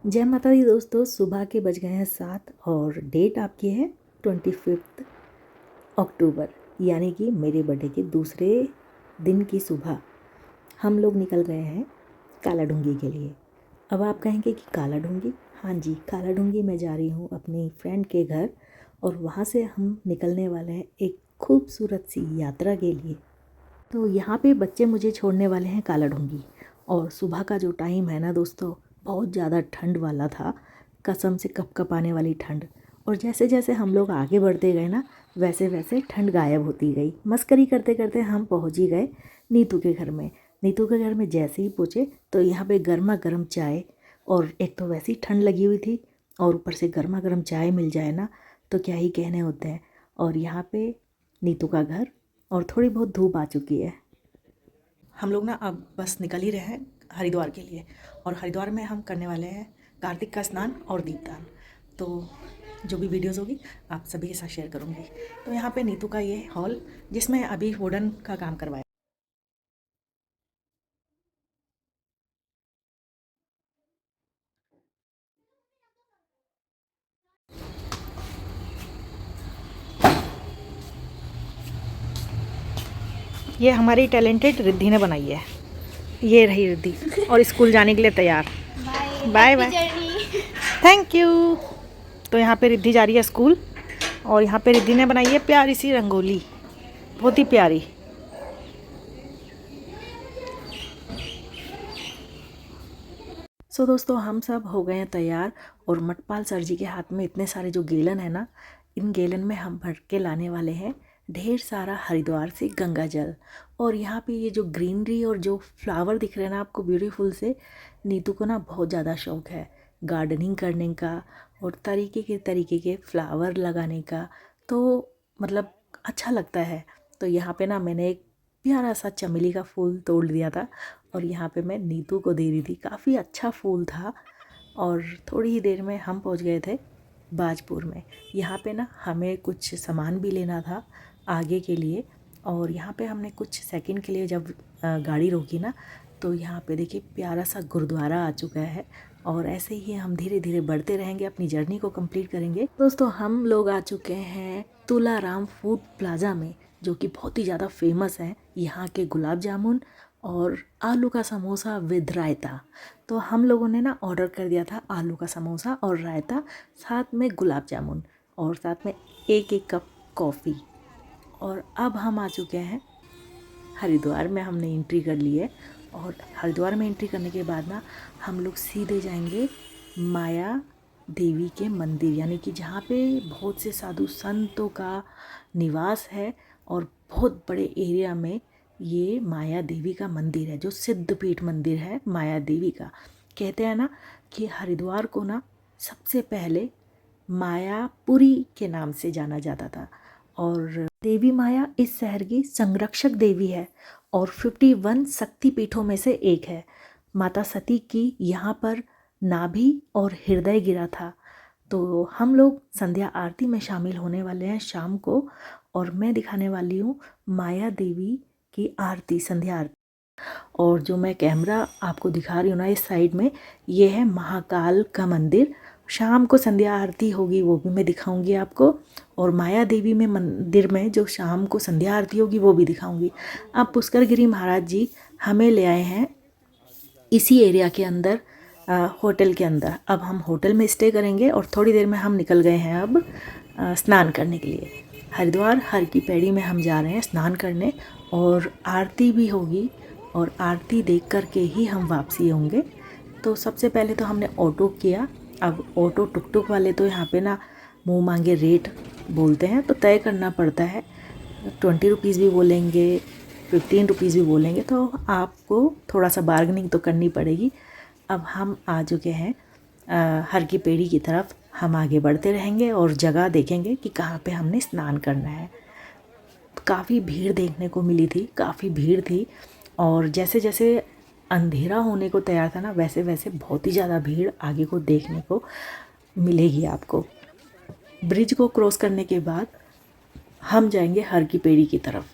जय माता दी दोस्तों। सुबह के बज गए हैं 7 और डेट आपकी है 25 अक्टूबर, यानी कि मेरे बर्थडे के दूसरे दिन की सुबह हम लोग निकल गए हैं काला ढूंगी के लिए। अब आप कहेंगे कि काला ढूंगी? हाँ जी, काला ढूंगी मैं जा रही हूँ अपनी फ्रेंड के घर और वहाँ से हम निकलने वाले हैं एक खूबसूरत सी यात्रा के लिए। तो यहाँ पे बच्चे मुझे छोड़ने वाले हैं काला ढूंगी और सुबह का जो टाइम है ना दोस्तों, बहुत ज़्यादा ठंड वाला था, कसम से कपकपाने वाली ठंड। और जैसे जैसे हम लोग आगे बढ़ते गए ना, वैसे वैसे ठंड गायब होती गई। मस्करी करते करते हम पहुँच ही गए नीतू के घर में। नीतू के घर में जैसे ही पहुँचे तो यहाँ पे गर्मा गर्म चाय, और एक तो वैसी ठंड लगी हुई थी और ऊपर से गर्मा गर्म चाय मिल जाए ना तो क्या ही कहने होते हैं। और यहाँ पे नीतू का घर और थोड़ी बहुत धूप आ चुकी है। हम लोग ना अब बस निकल ही रहे हैं हरिद्वार के लिए, और हरिद्वार में हम करने वाले हैं कार्तिक का स्नान और दीपदान। तो जो भी वीडियोस होगी आप सभी के साथ शेयर करूँगी। तो यहाँ पे नीतू का ये हॉल, जिसमें अभी वुडन का काम करवाया। ये हमारी टैलेंटेड रिद्धि ने बनाई है। ये रही रिद्धि और स्कूल जाने के लिए तैयार। Bye bye, thank you. तो यहाँ पे रिद्धि जा रही है स्कूल, और यहाँ पे रिद्धि ने बनाई है प्यारी सी रंगोली, बहुत ही प्यारी। दोस्तों हम सब हो गए हैं तैयार, और मटपाल सर जी के हाथ में इतने सारे जो गेलन है ना, इन गेलन में हम भर के लाने वाले हैं ढेर सारा हरिद्वार से गंगा जल। और यहाँ पे ये जो ग्रीनरी और जो फ्लावर दिख रहे हैं ना आपको ब्यूटीफुल से, नीतू को ना बहुत ज़्यादा शौक है गार्डनिंग करने का और तरीके के फ्लावर लगाने का। तो मतलब अच्छा लगता है। तो यहाँ पे ना मैंने एक प्यारा सा चमेली का फूल तोड़ दिया था और यहाँ पे मैं नीतू को दे रही थी। काफ़ी अच्छा फूल था। और थोड़ी ही देर में हम पहुँच गए थे बाजपुर में। यहाँ पे ना हमें कुछ सामान भी लेना था आगे के लिए, और यहाँ पे हमने कुछ सेकंड के लिए जब गाड़ी रोकी ना, तो यहाँ पे देखिए प्यारा सा गुरुद्वारा आ चुका है। और ऐसे ही हम धीरे धीरे बढ़ते रहेंगे, अपनी जर्नी को कंप्लीट करेंगे। दोस्तों हम लोग आ चुके हैं तुलाराम फूड प्लाज़ा में, जो कि बहुत ही ज़्यादा फेमस है। यहाँ के गुलाब जामुन और आलू का समोसा विद रायता। तो हम लोगों ने ना ऑर्डर कर दिया था आलू का समोसा और रायता, साथ में गुलाब जामुन और साथ में एक एक कप कॉफ़ी। और अब हम आ चुके हैं हरिद्वार में, हमने एंट्री कर ली है। और हरिद्वार में एंट्री करने के बाद ना हम लोग सीधे जाएंगे माया देवी के मंदिर, यानी कि जहाँ पे बहुत से साधु संतों का निवास है। और बहुत बड़े एरिया में ये माया देवी का मंदिर है, जो सिद्धपीठ मंदिर है माया देवी का। कहते हैं ना कि हरिद्वार को ना सबसे पहले मायापुरी के नाम से जाना जाता था, और देवी माया इस शहर की संरक्षक देवी है और 51 शक्ति पीठों में से एक है। माता सती की यहाँ पर नाभि और हृदय गिरा था। तो हम लोग संध्या आरती में शामिल होने वाले हैं शाम को, और मैं दिखाने वाली हूँ माया देवी की आरती, संध्या आरती। और जो मैं कैमरा आपको दिखा रही हूँ ना इस साइड में, ये है महाकाल का मंदिर। शाम को संध्या आरती होगी वो भी मैं दिखाऊंगी आपको, और माया देवी में मंदिर में जो शाम को संध्या आरती होगी वो भी दिखाऊंगी। अब पुष्कर गिरी महाराज जी हमें ले आए हैं इसी एरिया के अंदर, होटल के अंदर। अब हम होटल में स्टे करेंगे और थोड़ी देर में हम निकल गए हैं अब स्नान करने के लिए। हरिद्वार हर की पैड़ी में हम जा रहे हैं स्नान करने, और आरती भी होगी, और आरती देख कर के ही हम वापसी होंगे। तो सबसे पहले तो हमने ऑटो किया। अब ऑटो टुक टुक वाले तो यहाँ पे ना मुँह मांगे रेट बोलते हैं, तो तय करना पड़ता है। 20 रुपीज़ भी बोलेंगे, 15 रुपीज़ भी बोलेंगे, तो आपको थोड़ा सा बार्गनिंग तो करनी पड़ेगी। अब हम आ चुके हैं हर की पेड़ी की तरफ। हम आगे बढ़ते रहेंगे और जगह देखेंगे कि कहाँ पे हमने स्नान करना है। काफ़ी भीड़ देखने को मिली थी, काफ़ी भीड़ थी। और जैसे जैसे अंधेरा होने को तैयार था ना, वैसे वैसे बहुत ही ज़्यादा भीड़ आगे को देखने को मिलेगी आपको। ब्रिज को क्रॉस करने के बाद हम जाएंगे हर की पेड़ी की तरफ।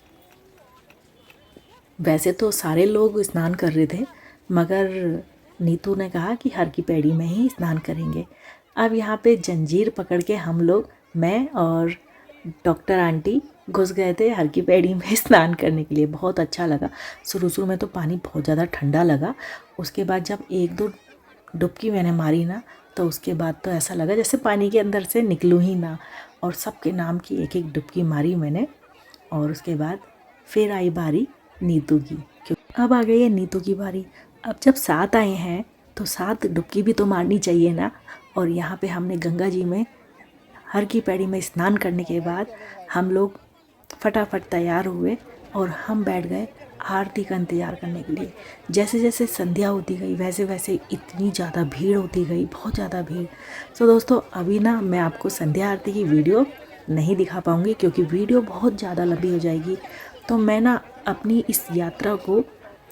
वैसे तो सारे लोग स्नान कर रहे थे, मगर नीतू ने कहा कि हर की पैड़ी में ही स्नान करेंगे। अब यहाँ पे जंजीर पकड़ के हम लोग, मैं और डॉक्टर आंटी घुस गए थे हर की पैड़ी में स्नान करने के लिए। बहुत अच्छा लगा। शुरू में तो पानी बहुत ज़्यादा ठंडा लगा, उसके बाद जब एक दो डुबकी मैंने मारी ना, तो उसके बाद तो ऐसा लगा जैसे पानी के अंदर से निकलूँ ही ना। और सबके नाम की एक एक डुबकी मारी मैंने, और उसके बाद फिर आई बारी नीतू की। अब आ गई है नीतू की बारी। अब जब साथ आए हैं तो साथ डुबकी भी तो मारनी चाहिए ना। और यहाँ पे हमने गंगा जी में हर की पैड़ी में स्नान करने के बाद हम लोग फटाफट तैयार हुए और हम बैठ गए आरती का इंतज़ार करने के लिए। जैसे जैसे संध्या होती गई वैसे वैसे इतनी ज़्यादा भीड़ होती गई, बहुत ज़्यादा भीड़। सो दोस्तों, अभी ना मैं आपको संध्या आरती की वीडियो नहीं दिखा पाऊँगी क्योंकि वीडियो बहुत ज़्यादा लंबी हो जाएगी। तो मैं ना अपनी इस यात्रा को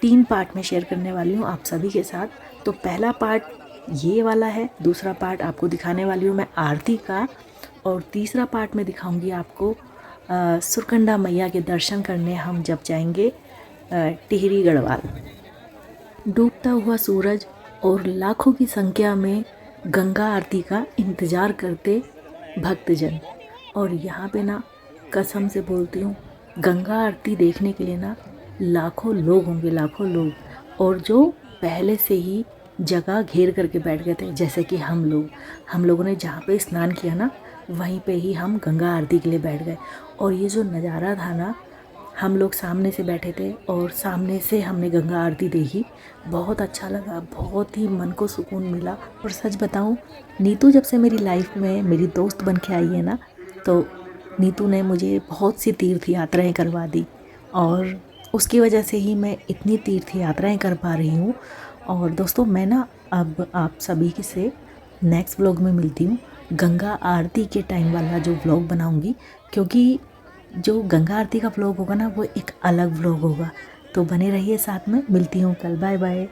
3 पार्ट में शेयर करने वाली हूँ आप सभी के साथ। तो पहला पार्ट ये वाला है, दूसरा पार्ट आपको दिखाने वाली हूँ मैं आरती का, और तीसरा पार्ट में दिखाऊंगी आपको सुरकंडा मैया के दर्शन करने हम जब जाएंगे टिहरी गढ़वाल। डूबता हुआ सूरज और लाखों की संख्या में गंगा आरती का इंतज़ार करते भक्तजन। और यहाँ पे ना कसम से बोलती हूँ, गंगा आरती देखने के लिए ना लाखों लोग होंगे, लाखों लोग। और जो पहले से ही जगह घेर करके बैठ गए थे, जैसे कि हम लोगों ने जहाँ पे स्नान किया ना वहीं पे ही हम गंगा आरती के लिए बैठ गए। और ये जो नज़ारा था ना, हम लोग सामने से बैठे थे और सामने से हमने गंगा आरती देखी। बहुत अच्छा लगा, बहुत ही मन को सुकून मिला। और सच बताऊं, नीतू जब से मेरी लाइफ में मेरी दोस्त बन के आई है ना, तो नीतू ने मुझे बहुत सी तीर्थ यात्राएं करवा दी, और उसकी वजह से ही मैं इतनी तीर्थ यात्राएं कर पा रही हूँ। और दोस्तों, मैं ना अब आप सभी से नेक्स्ट व्लॉग में मिलती हूँ। गंगा आरती के टाइम वाला जो व्लॉग बनाऊँगी, क्योंकि जो गंगा आरती का व्लॉग होगा ना वो एक अलग व्लॉग होगा। तो बने रहिए साथ में। मिलती हूँ कल। Bye bye.